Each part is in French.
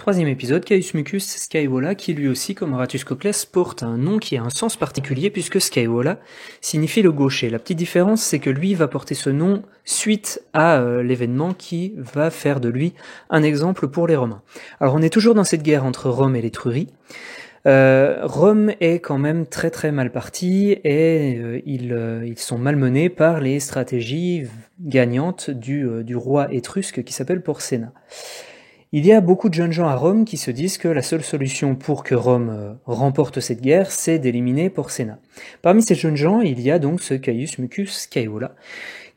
Troisième épisode, Caius Mucus Scaevola, qui lui aussi, comme Horatius Cocles, porte un nom qui a un sens particulier puisque Scaevola signifie le gaucher. La petite différence, c'est que lui va porter ce nom suite à l'événement qui va faire de lui un exemple pour les Romains. Alors on est toujours dans cette guerre entre Rome et l'Étrurie. Rome est quand même très très mal parti et ils sont malmenés par les stratégies gagnantes du roi étrusque qui s'appelle Porséna. Il y a beaucoup de jeunes gens à Rome qui se disent que la seule solution pour que Rome remporte cette guerre, c'est d'éliminer Porséna. Parmi ces jeunes gens, il y a donc ce Caius Mucus Scaevola,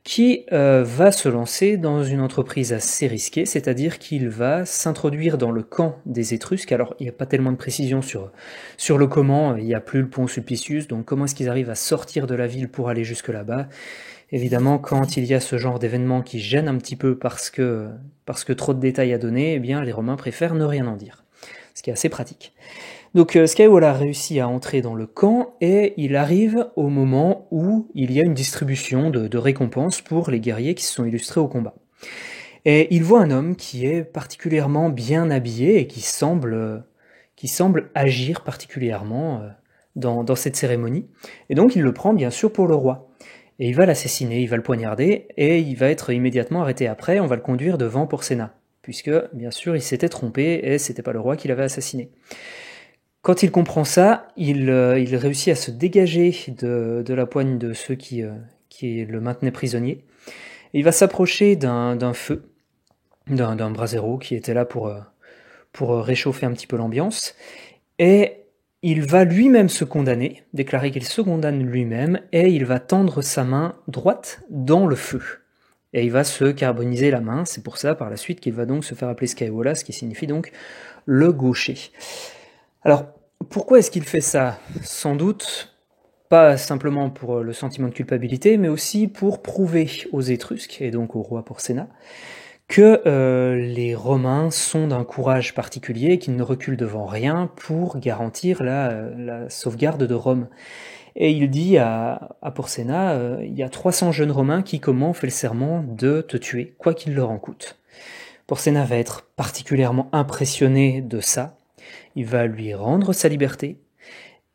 qui va se lancer dans une entreprise assez risquée, c'est-à-dire qu'il va s'introduire dans le camp des Étrusques. Alors, il n'y a pas tellement de précision sur le comment, il n'y a plus le pont Sulpicius, donc comment est-ce qu'ils arrivent à sortir de la ville pour aller jusque là-bas. Évidemment, quand il y a ce genre d'événement qui gêne un petit peu parce que trop de détails à donner, eh bien, les Romains préfèrent ne rien en dire, ce qui est assez pratique. Donc Scaevola réussit à entrer dans le camp et il arrive au moment où il y a une distribution de récompenses pour les guerriers qui se sont illustrés au combat. Et il voit un homme qui est particulièrement bien habillé et qui semble agir particulièrement dans cette cérémonie. Et donc il le prend bien sûr pour le roi. Et il va l'assassiner, il va le poignarder, et il va être immédiatement arrêté après, on va le conduire devant Porséna, puisque, bien sûr, il s'était trompé, et c'était pas le roi qui l'avait assassiné. Quand il comprend ça, il réussit à se dégager de la poigne de ceux qui le maintenaient prisonnier, et il va s'approcher d'un feu, d'un brasero qui était là pour réchauffer un petit peu l'ambiance, et il va lui-même se condamner, déclarer qu'il se condamne lui-même, et il va tendre sa main droite dans le feu. Et il va se carboniser la main, c'est pour ça par la suite qu'il va donc se faire appeler Scaevola, ce qui signifie donc le gaucher. Alors, pourquoi est-ce qu'il fait ça? Sans doute pas simplement pour le sentiment de culpabilité, mais aussi pour prouver aux Étrusques, et donc au roi Porséna, que les Romains sont d'un courage particulier, qu'ils ne reculent devant rien pour garantir la sauvegarde de Rome. Et il dit à Porséna, il y a 300 jeunes Romains qui ont fait le serment de te tuer, quoi qu'il leur en coûte. Porséna va être particulièrement impressionné de ça, il va lui rendre sa liberté,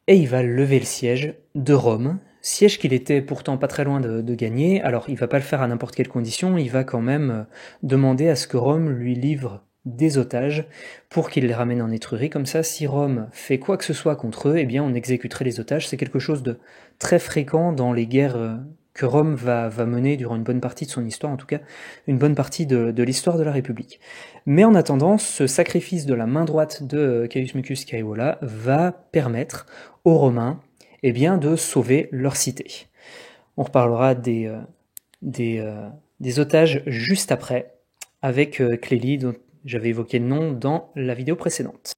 et il va lever le siège de Rome, siège qu'il était pourtant pas très loin de gagner. Alors il va pas le faire à n'importe quelle condition, il va quand même demander à ce que Rome lui livre des otages pour qu'il les ramène en Étrurie. Comme ça, si Rome fait quoi que ce soit contre eux, eh bien on exécuterait les otages. C'est quelque chose de très fréquent dans les guerres que Rome va mener durant une bonne partie de son histoire, en tout cas une bonne partie de l'histoire de la République. Mais en attendant, ce sacrifice de la main droite de Caius Mucus Scaevola va permettre aux Romains de sauver leur cité. On reparlera des otages juste après, avec Clélie, dont j'avais évoqué le nom dans la vidéo précédente.